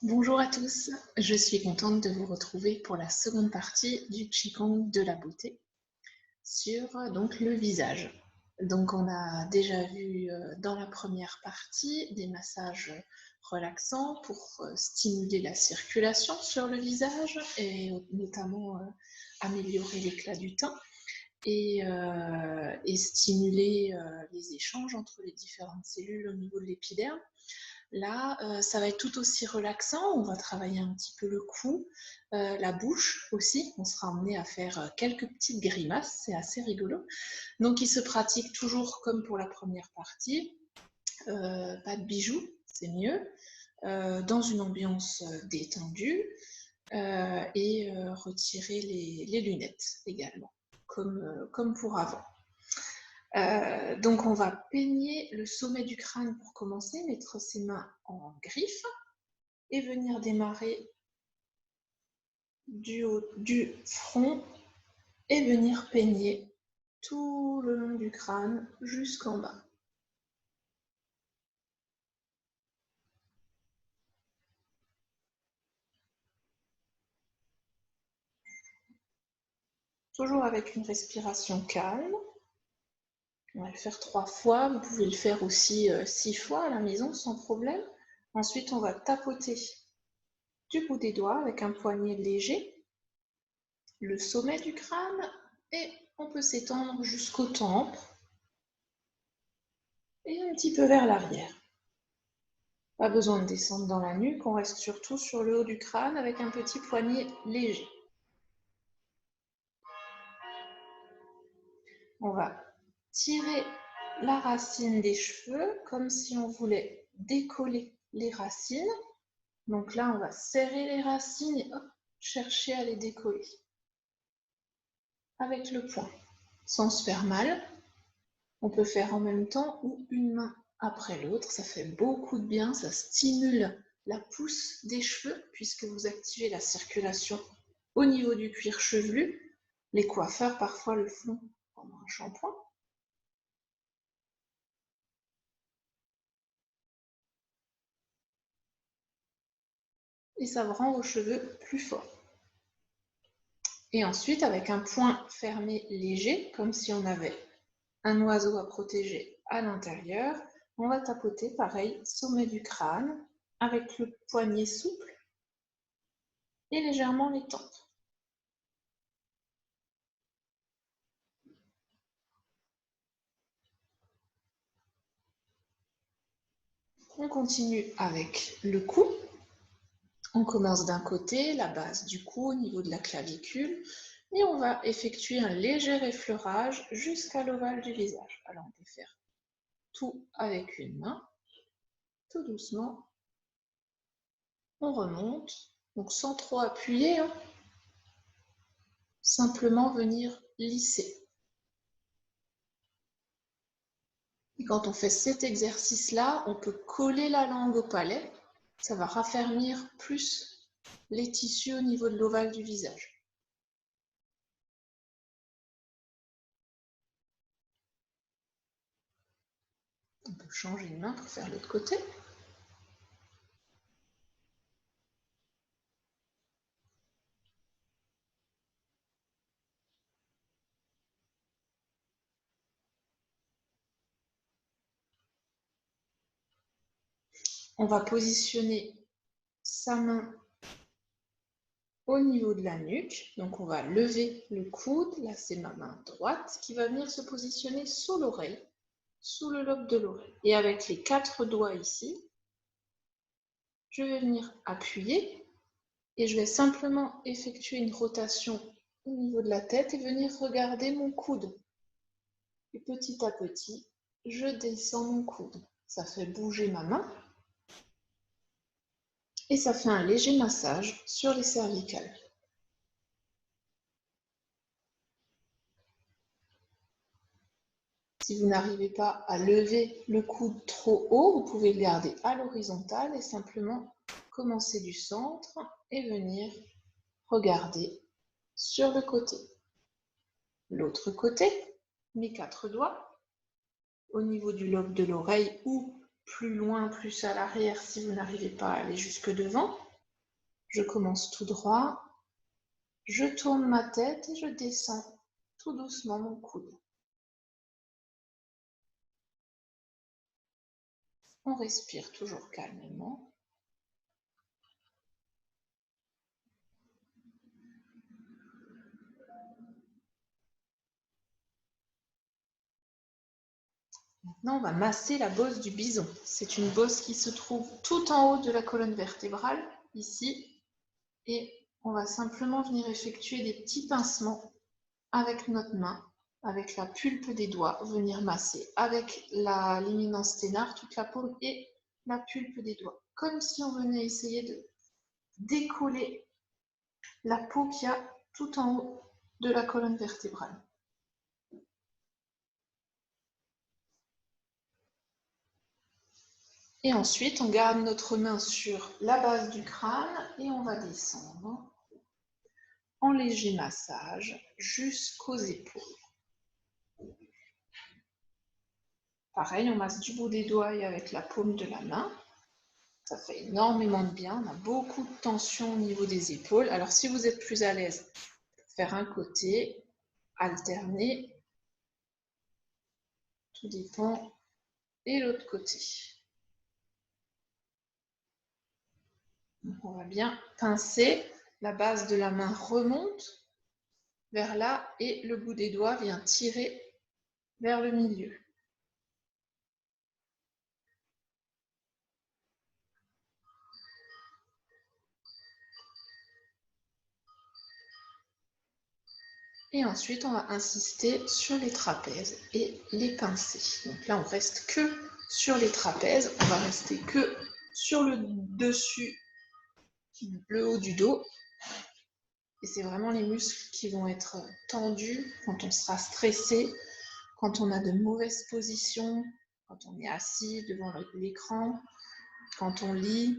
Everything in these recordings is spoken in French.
Bonjour à tous, je suis contente de vous retrouver pour la seconde partie du Qigong de la beauté sur donc le visage. Donc on a déjà vu dans la première partie des massages relaxants pour stimuler la circulation sur le visage et notamment améliorer l'éclat du teint et stimuler les échanges entre les différentes cellules au niveau de l'épiderme. Là, ça va être tout aussi relaxant. On va travailler un petit peu le cou, la bouche aussi. On sera amené à faire quelques petites grimaces. C'est assez rigolo. Donc, il se pratique toujours comme pour la première partie. Pas de bijoux, c'est mieux. Dans une ambiance détendue. Et retirer les lunettes également, comme pour avant. Donc on va peigner le sommet du crâne pour commencer, mettre ses mains en griffe et venir démarrer du haut du front et venir peigner tout le long du crâne jusqu'en bas. Toujours avec une respiration calme. On va le faire 3 fois, vous pouvez le faire aussi 6 fois à la maison sans problème. Ensuite, on va tapoter du bout des doigts avec un poignet léger, le sommet du crâne, et on peut s'étendre jusqu'aux tempes et un petit peu vers l'arrière. Pas besoin de descendre dans la nuque, on reste surtout sur le haut du crâne avec un petit poignet léger. On va tirer la racine des cheveux comme si on voulait décoller les racines. Donc là, on va serrer les racines et hop, chercher à les décoller avec le poing, sans se faire mal. On peut faire en même temps ou une main après l'autre, ça fait beaucoup de bien, ça stimule la pousse des cheveux puisque vous activez la circulation au niveau du cuir chevelu. Les coiffeurs parfois le font pendant un shampoing. Et ça rend vos cheveux plus forts. Et ensuite, avec un poing fermé léger, comme si on avait un oiseau à protéger à l'intérieur, on va tapoter pareil, sommet du crâne, avec le poignet souple et légèrement les tempes. On continue avec le cou. On commence d'un côté, la base du cou au niveau de la clavicule, et on va effectuer un léger effleurage jusqu'à l'ovale du visage. Alors on peut faire tout avec une main, tout doucement. On remonte, donc sans trop appuyer, hein. Simplement venir lisser. Et quand on fait cet exercice-là, on peut coller la langue au palais. Ça va raffermir plus les tissus au niveau de l'ovale du visage. On peut changer de main pour faire l'autre côté. On va positionner sa main au niveau de la nuque. Donc on va lever le coude, là c'est ma main droite, qui va venir se positionner sous l'oreille, sous le lobe de l'oreille. Et avec les 4 doigts ici, je vais venir appuyer et je vais simplement effectuer une rotation au niveau de la tête et venir regarder mon coude. Et petit à petit, je descends mon coude. Ça fait bouger ma main et ça fait un léger massage sur les cervicales. Si vous n'arrivez pas à lever le coude trop haut, vous pouvez le garder à l'horizontale et simplement commencer du centre et venir regarder sur le côté. L'autre côté, mes 4 doigts, au niveau du lobe de l'oreille ou plus loin, plus à l'arrière si vous n'arrivez pas à aller jusque devant. Je commence tout droit, je tourne ma tête et je descends tout doucement mon coude. On respire toujours calmement. Maintenant, on va masser la bosse du bison. C'est une bosse qui se trouve tout en haut de la colonne vertébrale, ici. Et on va simplement venir effectuer des petits pincements avec notre main, avec la pulpe des doigts, venir masser avec l'éminence ténard, toute la paume et la pulpe des doigts. Comme si on venait essayer de décoller la peau qu'il y a tout en haut de la colonne vertébrale. Et ensuite, on garde notre main sur la base du crâne et on va descendre en léger massage jusqu'aux épaules. Pareil, on masse du bout des doigts et avec la paume de la main. Ça fait énormément de bien. On a beaucoup de tension au niveau des épaules. Alors, si vous êtes plus à l'aise, faire un côté, alterner. Tout dépend. Et l'autre côté. Donc, on va bien pincer. La base de la main remonte vers là et le bout des doigts vient tirer vers le milieu. Et ensuite, on va insister sur les trapèzes et les pincer. Donc là, on reste que sur les trapèzes. On va rester que sur le dessus, le haut du dos. Et c'est vraiment les muscles qui vont être tendus quand on sera stressé, quand on a de mauvaises positions, quand on est assis devant l'écran, quand on lit.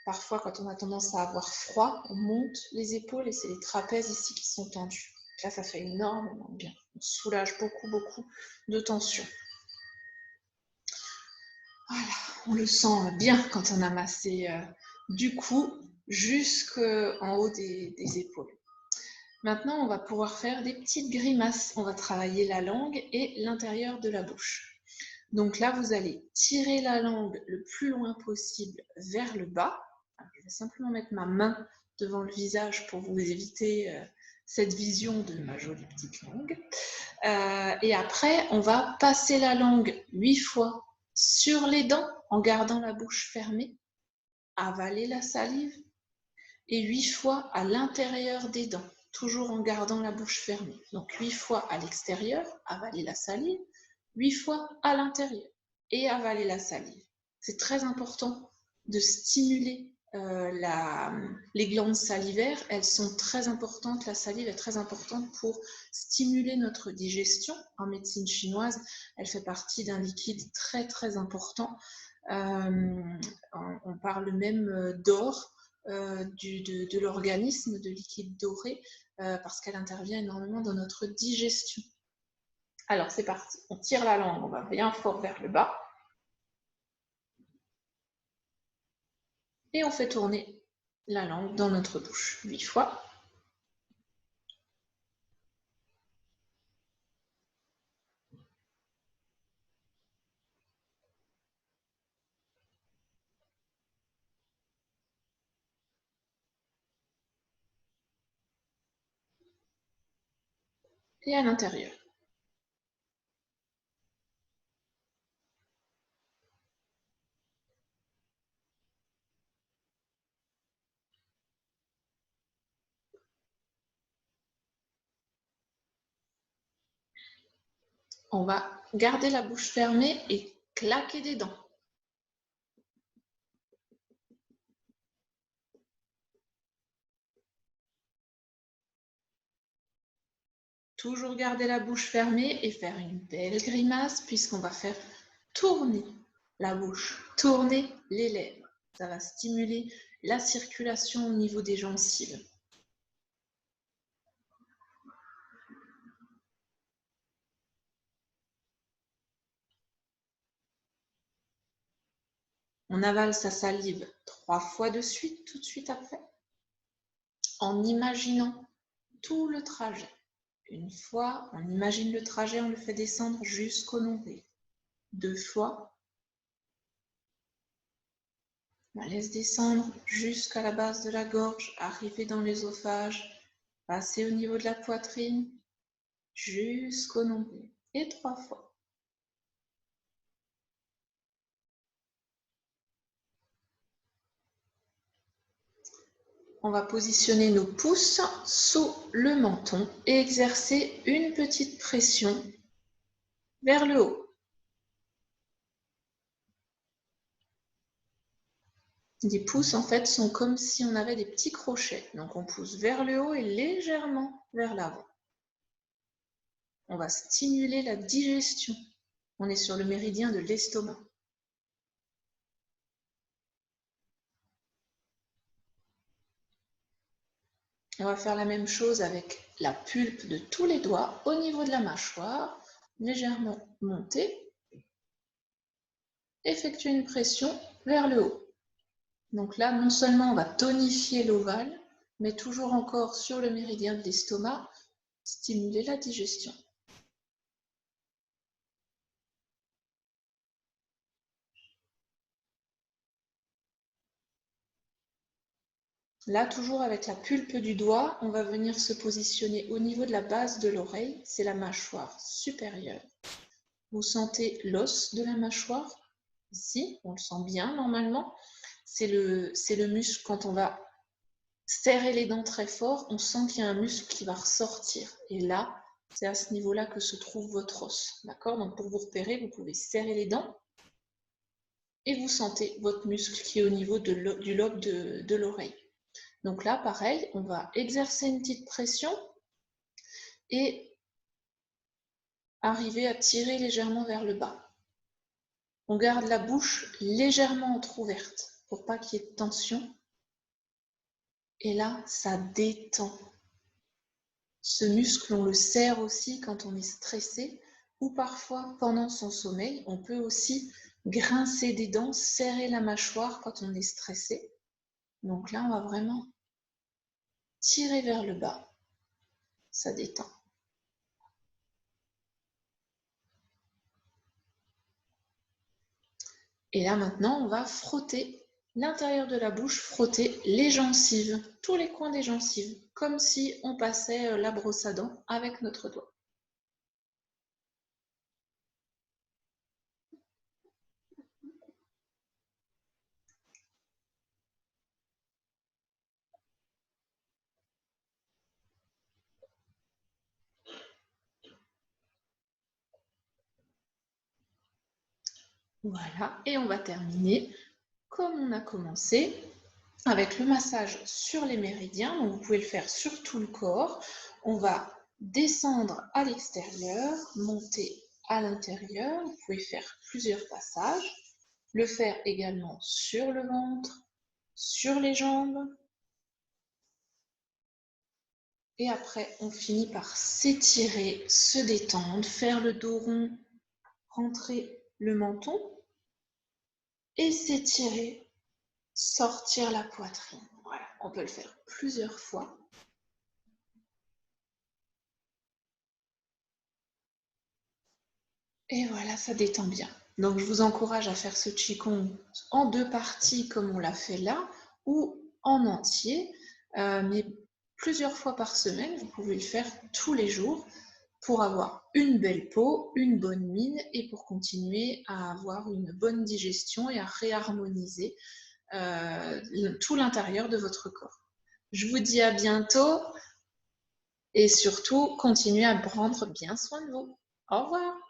Parfois, quand on a tendance à avoir froid, on monte les épaules et c'est les trapèzes ici qui sont tendus. Là, ça fait énormément bien. On soulage beaucoup de tension. Voilà, on le sent bien quand on a massé du cou jusqu'en haut des épaules. Maintenant, on va pouvoir faire des petites grimaces. On va travailler la langue et l'intérieur de la bouche. Donc là, vous allez tirer la langue le plus loin possible vers le bas. Je vais simplement mettre ma main devant le visage pour vous éviter cette vision de ma jolie petite langue. Et après, on va passer la langue 8 fois sur les dents en gardant la bouche fermée, avaler la salive, et 8 fois à l'intérieur des dents, toujours en gardant la bouche fermée. Donc 8 fois à l'extérieur, avaler la salive, 8 fois à l'intérieur et avaler la salive. C'est très important de stimuler les glandes salivaires. Elles sont très importantes, la salive est très importante pour stimuler notre digestion. En médecine chinoise, elle fait partie d'un liquide très important. On parle même d'or, de l'organisme, de liquide doré, parce qu'elle intervient énormément dans notre digestion. Alors, c'est parti. On tire la langue, on va bien fort vers le bas. Et on fait tourner la langue dans notre bouche 8 fois. Et à l'intérieur. On va garder la bouche fermée et claquer des dents. Toujours garder la bouche fermée et faire une belle grimace puisqu'on va faire tourner la bouche, tourner les lèvres. Ça va stimuler la circulation au niveau des gencives. On avale sa salive 3 fois de suite, tout de suite après, en imaginant tout le trajet. Une fois, on imagine le trajet, on le fait descendre jusqu'au nombril. 2 fois, on la laisse descendre jusqu'à la base de la gorge, arriver dans l'œsophage, passer au niveau de la poitrine, jusqu'au nombril. Et 3 fois. On va positionner nos pouces sous le menton et exercer une petite pression vers le haut. Les pouces, en fait, sont comme si on avait des petits crochets. Donc, on pousse vers le haut et légèrement vers l'avant. On va stimuler la digestion. On est sur le méridien de l'estomac. On va faire la même chose avec la pulpe de tous les doigts au niveau de la mâchoire, légèrement monter. Effectuer une pression vers le haut. Donc là, non seulement on va tonifier l'ovale, mais toujours encore sur le méridien de l'estomac, stimuler la digestion. Là, toujours avec la pulpe du doigt, on va venir se positionner au niveau de la base de l'oreille, c'est la mâchoire supérieure. Vous sentez l'os de la mâchoire, ici, on le sent bien normalement. C'est le muscle, quand on va serrer les dents très fort, on sent qu'il y a un muscle qui va ressortir. Et là, c'est à ce niveau-là que se trouve votre os. D'accord? Donc pour vous repérer, vous pouvez serrer les dents et vous sentez votre muscle qui est au niveau du lobe de l'oreille. Donc là, pareil, on va exercer une petite pression et arriver à tirer légèrement vers le bas. On garde la bouche légèrement entrouverte pour pas qu'il y ait de tension. Et là, ça détend. Ce muscle, on le serre aussi quand on est stressé ou parfois pendant son sommeil. On peut aussi grincer des dents, serrer la mâchoire quand on est stressé. Donc là, on va vraiment tirer vers le bas. Ça détend. Et là, maintenant, on va frotter l'intérieur de la bouche, frotter les gencives, tous les coins des gencives, comme si on passait la brosse à dents avec notre doigt. Voilà, et on va terminer comme on a commencé avec le massage sur les méridiens. Donc vous pouvez le faire sur tout le corps. On va descendre à l'extérieur, monter à l'intérieur. Vous pouvez faire plusieurs passages. Le faire également sur le ventre, sur les jambes. Et après, on finit par s'étirer, se détendre, faire le dos rond, rentrer le menton et s'étirer, sortir la poitrine. Voilà, on peut le faire plusieurs fois. Et voilà, ça détend bien. Donc, je vous encourage à faire ce Qigong en 2 parties comme on l'a fait là, ou en entier, mais plusieurs fois par semaine. Vous pouvez le faire tous les jours pour avoir une belle peau, une bonne mine et pour continuer à avoir une bonne digestion et à réharmoniser tout l'intérieur de votre corps. Je vous dis à bientôt et surtout, continuez à prendre bien soin de vous. Au revoir.